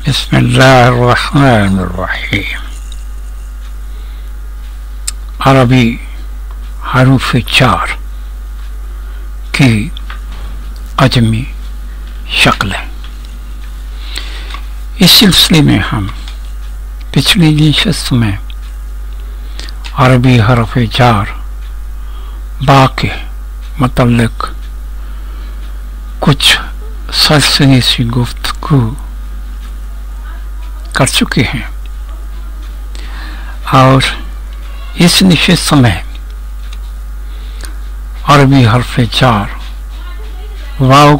बिस्मिल्लाहिर्रहमानिर्रहीम। अरबी हरूफ चार की अजमी शक्लें। इस सिलसिले में हम पिछली नशस्त में अरबी हरफ चार बा के मुतल्लिक कुछ सरसरी सी गुफ्तगू कर चुके हैं और इस नशस्त में अरबी हरफ चार वाव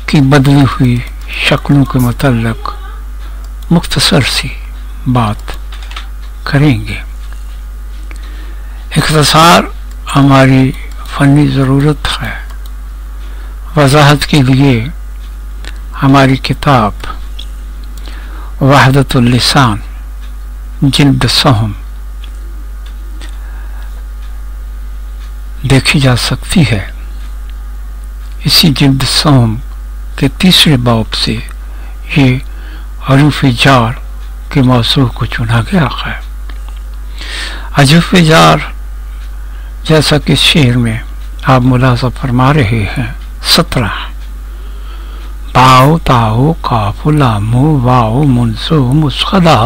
की बदली हुई शक्लों के मुतल्लिक मुख्तसर सी बात करेंगे। इख्तिसार हमारी फनी ज़रूरत है। वजाहत के लिए हमारी किताब वहदतुल लिसान जिल्द सहम देखी जा सकती है। इसी जिल्द सहम के तीसरे बाब से ये हरूफ जार के मौजू को चुना गया है। हरूफ जार जैसा कि शेर में आप मुलाज़ा फरमा रहे हैं 17 बाओ ताओ काफ लामो वाओ मुनसो मुस्खदा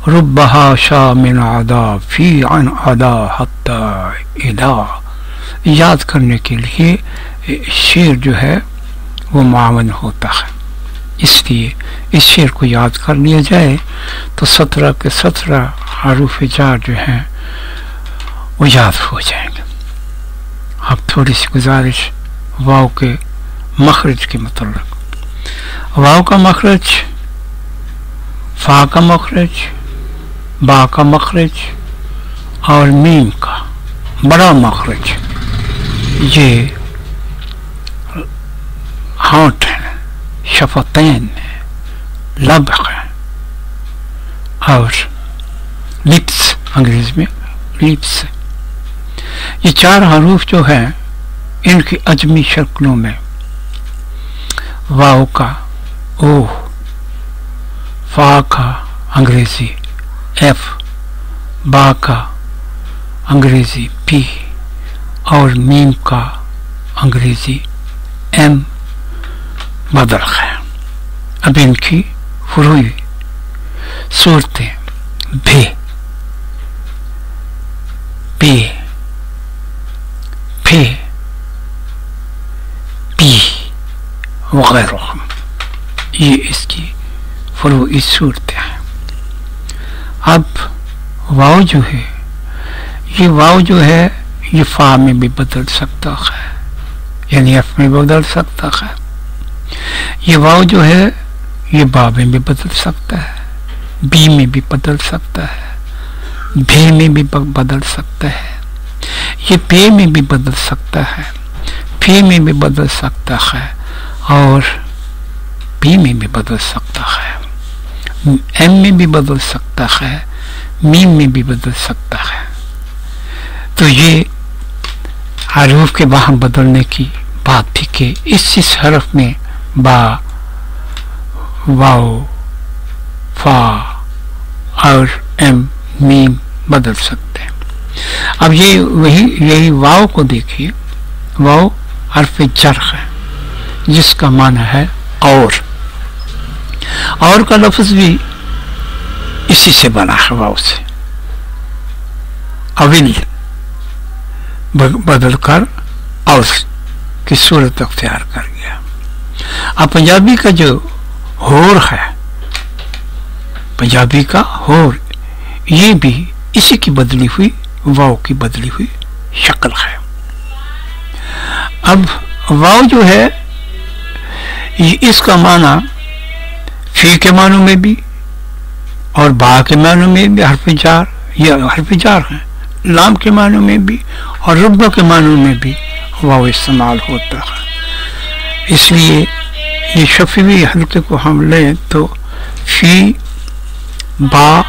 रुब्बहा शामिन अदा फी अन अदा हत्ता इदा। याद करने के लिए शेर जो है वो मावन होता है, इसलिए इस शेर को याद कर लिया जाए तो 17 के 17 हरूफ जार जो हैं वो याद हो जाएंगे। अब थोड़ी सी गुजारिश वाव के मखरज के मतलब। वाव का मखरज, फा का मखरज, बा का मखरज और मीम का बड़ा मखरज ये होंठ है, शफतैन है, लब है और लिप्स, अंग्रेजी में लिप्स। ये चार हरूफ जो हैं इनकी अजमी शक्लों में वाव का ओ, फा का अंग्रेजी एफ, बा का अंग्रेजी पी और मीम का अंग्रेजी एम बदल है। अब इनकी फुरूई सूरतें भे, पे, फे, पी वगैरह ये इसकी फुरूई सूरतें हैं। अब वाव जो है ये वाव जो है ये फा में भी बदल सकता है, यानी एफ में बदल सकता है। ये वाव जो है ये बा में भी बदल सकता है, बी में भी बदल सकता है, भे में भी बदल सकता है, ये पे में भी बदल सकता है, फे में भी बदल सकता है और पी में भी बदल सकता है, एम में भी बदल सकता है, मीम में भी बदल सकता है। तो ये हरूफ के वहां बदलने की बात थी कि इस हरफ में बा, वाव, फा और एम, मीम बदल सकते हैं। अब ये यही वाव को देखिए, वाव हरफ जर है जिसका माना है और का लफ्ज भी इसी से बना है, वाव से अविल बदल कर और की सूरत अख्तियार कर गया। अब पंजाबी का जो होर है, पंजाबी का होर ये भी इसी की बदली हुई वाव की बदली हुई शक्ल है। अब वाव जो है ये इसका माना फी के मानों में भी और बा के मानों में भी हरफ जार, ये हरफ जार है, लाम के मानों में भी और रुब्बा के मानों में भी वाव इस्तेमाल होता है। इसलिए ये शफवी हल्के को हम लें तो फी, बा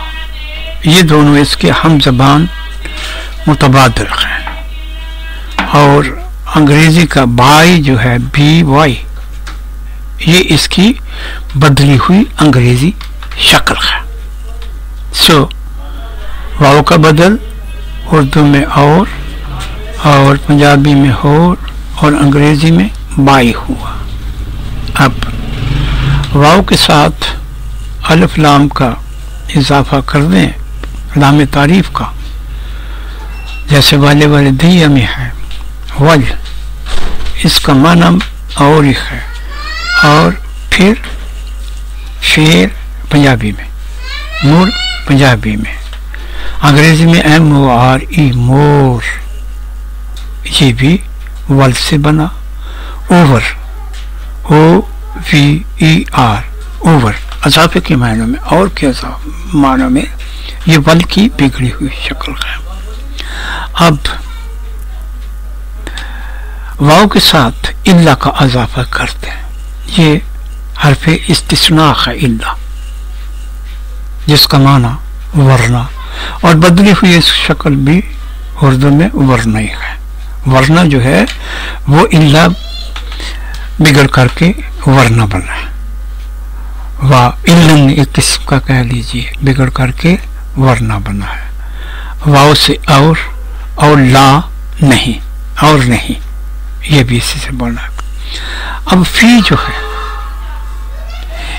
ये दोनों इसके हम ज़बान मुतबादिल हैं और अंग्रेजी का बाई जो है बी वाई ये इसकी बदली हुई अंग्रेजी शक्ल है। सो वाव का बदल उर्दू में और पंजाबी में और अंग्रेजी में बाई हुआ। अब वाव के साथ अलिफ लाम का इजाफा कर दें, लाम तारीफ का, जैसे वाले वाले दिया में है वल, इसका माना और ही है। और फिर शेर पंजाबी में, मोर पंजाबी में, अंग्रेजी में MORE मोर, ये भी वल से बना। ओवर OVER ओवर अजाफे के मायनों में और के मायनों में ये वल की बिगड़ी हुई शक्ल है। अब वाव के साथ इल्ला का अजाफा करते हैं, ये हरफे इस्तिस्ना है इल्ला, जिसका माना वरना, और बदली हुई इस शक्ल भी उर्दू में वरना ही है। वरना जो है वो इल्ला बिगड़ करके वरना बना है, वाह इल्लन एक किस्म का कह लीजिए, बिगड़ करके वरना बना है। वाव से और ला नहीं, और नहीं, ये भी इसी से बना है। अब फी जो है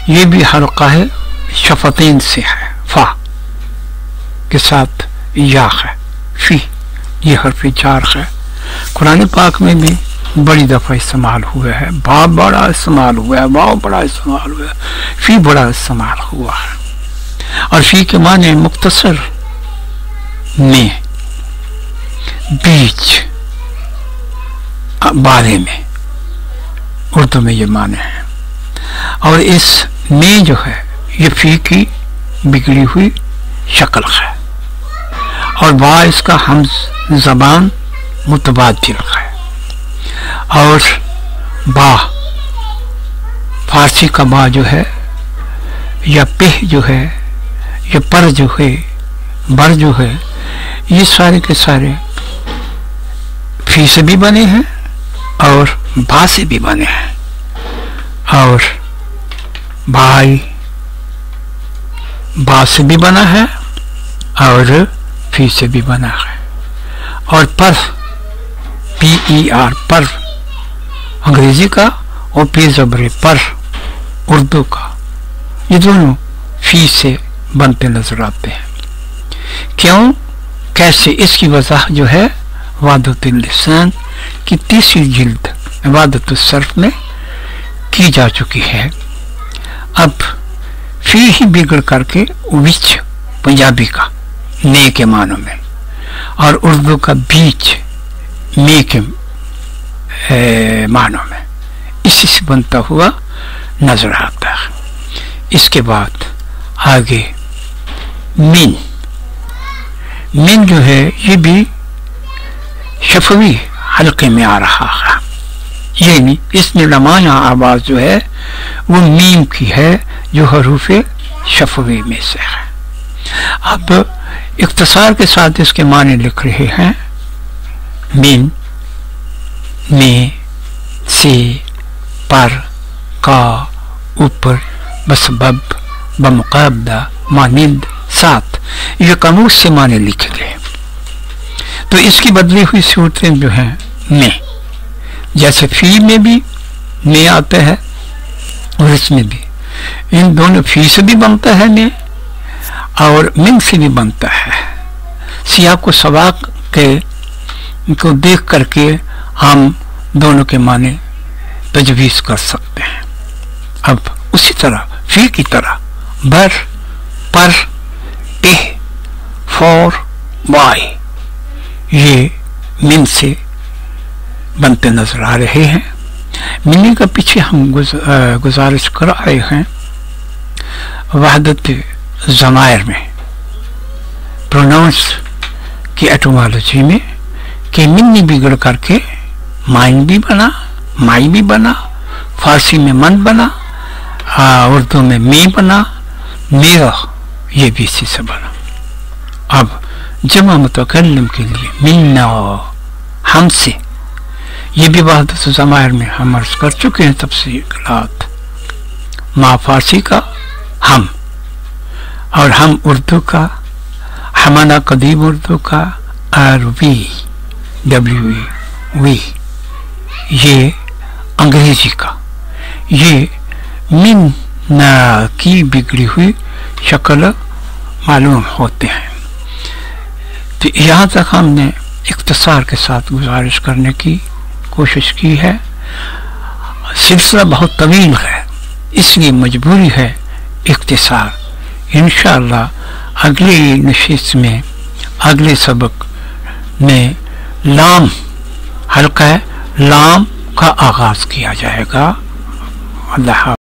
ये भी हल्का है, शफतीन से है, फा के साथ या है, फी ये हरफ जार है। कुरान पाक में भी बड़ी दफा इस्तेमाल हुआ है, बा बड़ा इस्तेमाल हुआ है, वाव बड़ा इस्तेमाल हुआ है, फी बड़ा इस्तेमाल हुआ है। और फी के माने मुख्तसर में, बीच, बारे में, उर्दू में ये माने हैं। और इस में जो है ये फी की बिगड़ी हुई शक्ल है, और बा इसका हम जबान मुतबादिल है। और बा फारसी का बा जो है, या पेह जो है, या पर जो है, बर जो है, ये सारे के सारे फी से भी बने हैं और बा से भी बने हैं। और भाई बा से भी बना है और फी से भी बना है। और पर PER पर अंग्रेजी का, और पे जबरे पर उर्दू का, ये दोनों फी से बनते नजर आते हैं। क्यों, कैसे, इसकी वजह जो है वादतुल लिसान की तीसरी जिल्द वादतुल सर्फ में की जा चुकी है। अब फी ही बिगड़ करके विच पंजाबी का ने के मानों में, और उर्दू का बीच में के मानों में, इसी से बनता हुआ नजर आता है। इसके बाद आगे मिन जो है ये भी शफवी हल्के में आ रहा है, ये नहीं, इसमें लमाया आवाज जो है वो मीम की है, जो हरूफे शफवी में से है। अब इख्तिसार के साथ इसके माने लिख रहे हैं, मिन, में, से, पर, का, ऊपर, बसबब, बमुकाबदा, मानिंद, साथ, ये कामूस से माने लिखे गए। तो इसकी बदली हुई सूरतें जो हैं में, जैसे फी में भी में आता है और इसमें भी, इन दोनों फी से भी बनता है में और मिन से भी बनता है। सियाक को सवाक के को देख करके हम दोनों के माने तजवीज कर सकते हैं। अब उसी तरह फी की तरह बर, पर, पे, फॉर, वाई ये मिन से बनते नजर आ रहे हैं। मिनी का पीछे हम गुजारिश कर आए हैं वहदत ज़मायर में, प्रोनाउंस की एटोमोलॉजी में, कि मिन्नी बिगड़ करके माइन भी बना, माई भी बना, फारसी में मन बना, उर्दू में मी बना, मेरा ये भी इसी से बना। अब जमा मुतकल्लिम के लिए मिन्ना हमसे, ये भी वहदत ज़मायर में हम अर्ज कर चुके हैं तफसीलात माँ फारसी का हम, और हम उर्दू का, हमारा कदीम उर्दू का, और वी ये अंग्रेजी का। ये मिन की बिगड़ी हुई शक्ल मालूम होते हैं। तो यहाँ तक हमने इख्तिसार के साथ गुजारिश करने की कोशिश की है। सिलसिला बहुत तवील है, इसलिए मजबूरी है इख्तिसार। इंशाअल्लाह अगली नशिस्त में, अगले सबक में लाम हल्का लाम का आगाज किया जाएगा। अल्लाह।